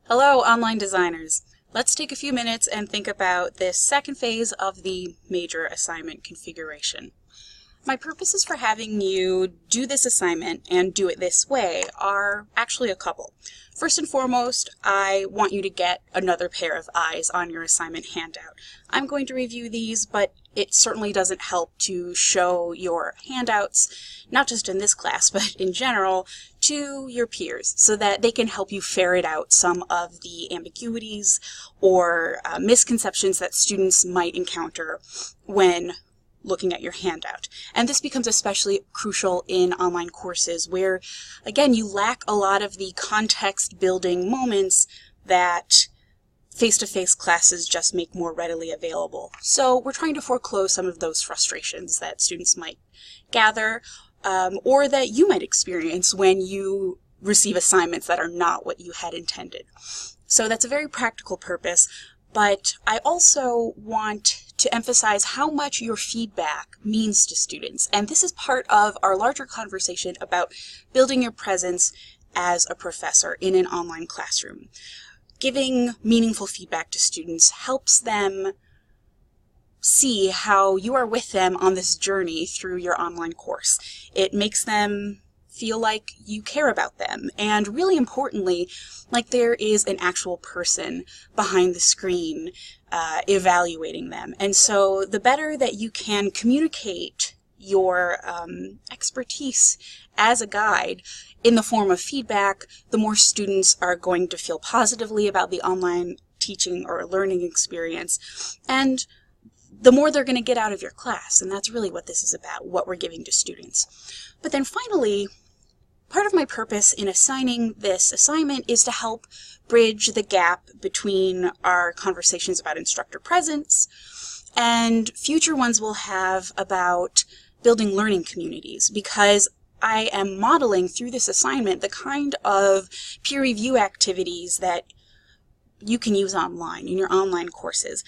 Hello, online designers. Let's take a few minutes and think about this second phase of the major assignment configuration. My purposes for having you do this assignment and do it this way are actually a couple. First and foremost, I want you to get another pair of eyes on your assignment handout. I'm going to review these, but it certainly doesn't help to show your handouts, not just in this class, but in general, to your peers so that they can help you ferret out some of the ambiguities or misconceptions that students might encounter when looking at your handout. And this becomes especially crucial in online courses where, again, you lack a lot of the context building moments that face-to-face classes just make more readily available. So we're trying to foreclose some of those frustrations that students might gather or that you might experience when you receive assignments that are not what you had intended. So that's a very practical purpose, but I also want to emphasize how much your feedback means to students. And this is part of our larger conversation about building your presence as a professor in an online classroom. Giving meaningful feedback to students helps them see how you are with them on this journey through your online course. It makes them feel like you care about them, and really importantly, like there is an actual person behind the screen evaluating them. And so the better that you can communicate your expertise as a guide in the form of feedback, the more students are going to feel positively about the online teaching or learning experience, and the more they're going to get out of your class. And that's really what this is about, what we're giving to students. But then finally, part of my purpose in assigning this assignment is to help bridge the gap between our conversations about instructor presence and future ones we'll have about building learning communities, because I am modeling through this assignment the kind of peer review activities that you can use online in your online courses.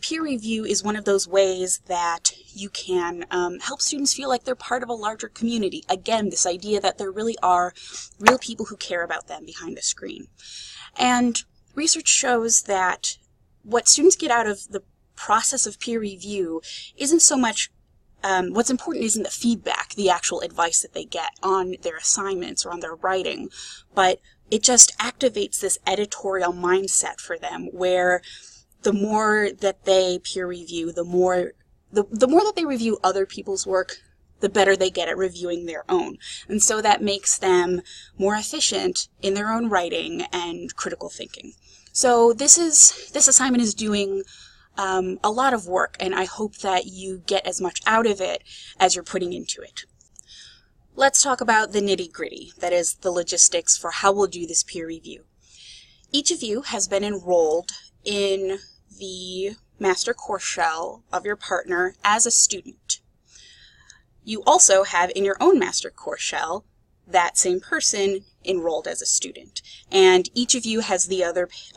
Peer review is one of those ways that you can help students feel like they're part of a larger community. Again, this idea that there really are real people who care about them behind a screen. And research shows that what students get out of the process of peer review isn't so much what's important isn't the feedback, the actual advice that they get on their assignments or on their writing, but it just activates this editorial mindset for them where the more that they peer review, the more that they review other people's work, the better they get at reviewing their own. And so that makes them more efficient in their own writing and critical thinking. So this assignment is doing a lot of work, and I hope that you get as much out of it as you're putting into it. Let's talk about the nitty-gritty, that is the logistics for how we'll do this peer review. Each of you has been enrolled in the master course shell of your partner as a student. You also have in your own master course shell that same person enrolled as a student, and each of you has the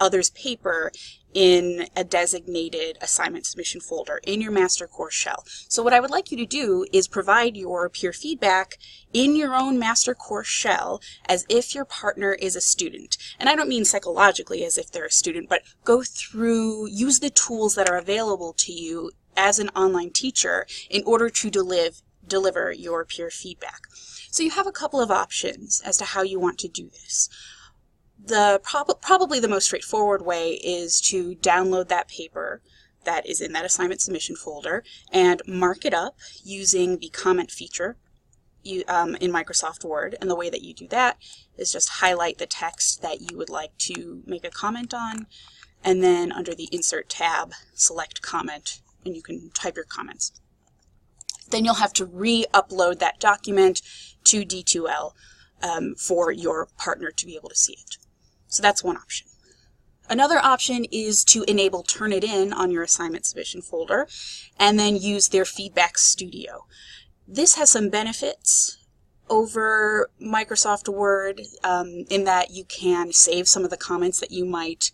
other's paper in a designated assignment submission folder in your master course shell. So what I would like you to do is provide your peer feedback in your own master course shell as if your partner is a student. And I don't mean psychologically as if they're a student, but go through, use the tools that are available to you as an online teacher in order to deliver your peer feedback. So you have a couple of options as to how you want to do this. Probably the most straightforward way is to download that paper that is in that assignment submission folder and mark it up using the comment feature in Microsoft Word. And the way that you do that is just highlight the text that you would like to make a comment on, and then under the Insert tab, select Comment, and you can type your comments. Then you'll have to re-upload that document to D2L for your partner to be able to see it. So that's one option. Another option is to enable Turnitin on your assignment submission folder and then use their Feedback Studio. This has some benefits over Microsoft Word in that you can save some of the comments that you might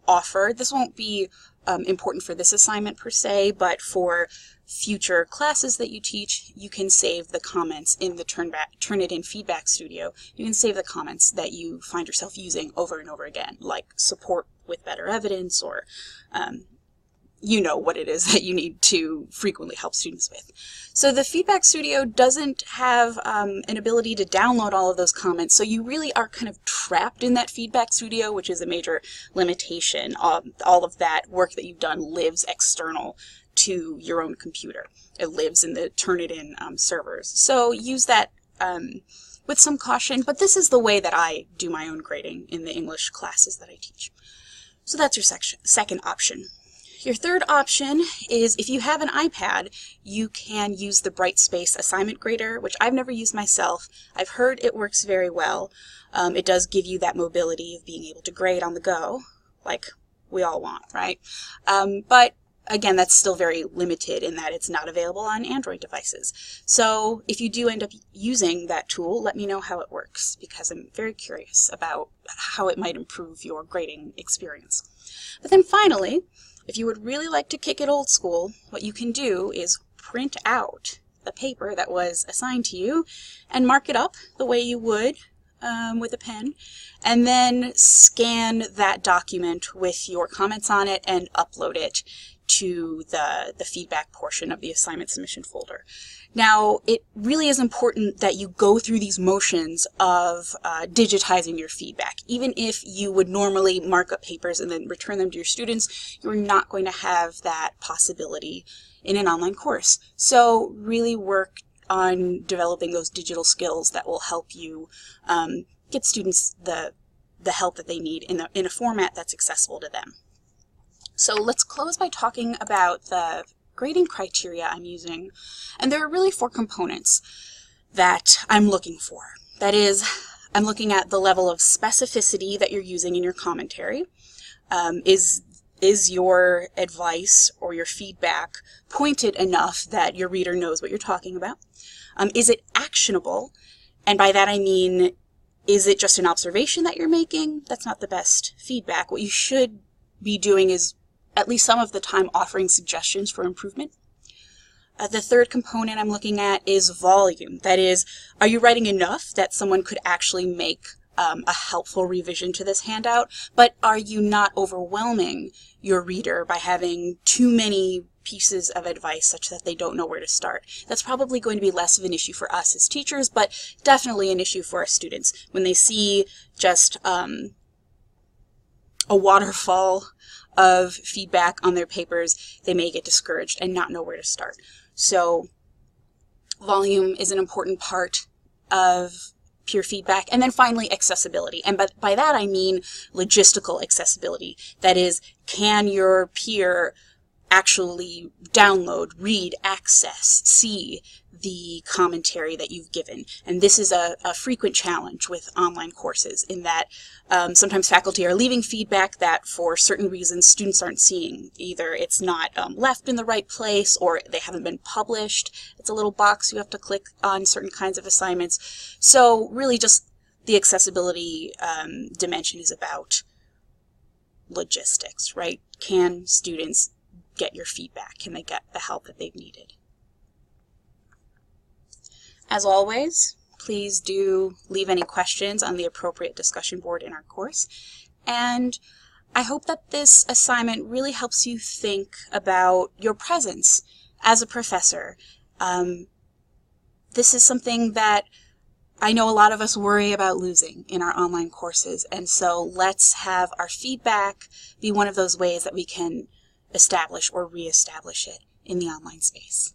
offer, this won't be important for this assignment per se, but for future classes that you teach, you can save the comments in the Turnitin Feedback Studio. You can save the comments that you find yourself using over and over again, like support with better evidence, or you know what it is that you need to frequently help students with. So the Feedback Studio doesn't have an ability to download all of those comments, so you really are kind of trapped in that Feedback Studio, which is a major limitation. All of that work that you've done lives external to your own computer. It lives in the Turnitin servers. So use that with some caution, but this is the way that I do my own grading in the English classes that I teach. So that's your second option. Your third option is, if you have an iPad, you can use the Brightspace Assignment Grader, which I've never used myself. I've heard it works very well. It does give you that mobility of being able to grade on the go, like we all want, right? But again, that's still very limited in that it's not available on Android devices. So if you do end up using that tool, let me know how it works, because I'm very curious about how it might improve your grading experience. But then finally, if you would really like to kick it old school, what you can do is print out the paper that was assigned to you and mark it up the way you would with a pen, and then scan that document with your comments on it and upload it to the feedback portion of the assignment submission folder. Now, it really is important that you go through these motions of digitizing your feedback. Even if you would normally mark up papers and then return them to your students, you're not going to have that possibility in an online course. So really work on developing those digital skills that will help you get students the help that they need in a format that's accessible to them. So let's close by talking about the grading criteria I'm using. And there are really 4 components that I'm looking for. That is, I'm looking at the level of specificity that you're using in your commentary. Is your advice or your feedback pointed enough that your reader knows what you're talking about? Is it actionable? And by that I mean, is it just an observation that you're making? That's not the best feedback. What you should be doing is, at least some of the time, offering suggestions for improvement. The third component I'm looking at is volume. That is, are you writing enough that someone could actually make a helpful revision to this handout, but are you not overwhelming your reader by having too many pieces of advice such that they don't know where to start? That's probably going to be less of an issue for us as teachers, but definitely an issue for our students. When they see just a waterfall of feedback on their papers, they may get discouraged and not know where to start. So volume is an important part of peer feedback. And then finally, accessibility. And by that I mean logistical accessibility. That is, can your peer actually download, read, access, see the commentary that you've given? And this is a frequent challenge with online courses, in that sometimes faculty are leaving feedback that for certain reasons students aren't seeing. Either it's not left in the right place, or they haven't been published. It's a little box you have to click on certain kinds of assignments. So really just the accessibility dimension is about logistics, right? Can students get your feedback? Can they get the help that they've needed? As always, please do leave any questions on the appropriate discussion board in our course. And I hope that this assignment really helps you think about your presence as a professor. This is something that I know a lot of us worry about losing in our online courses. And so let's have our feedback be one of those ways that we can establish or reestablish it in the online space.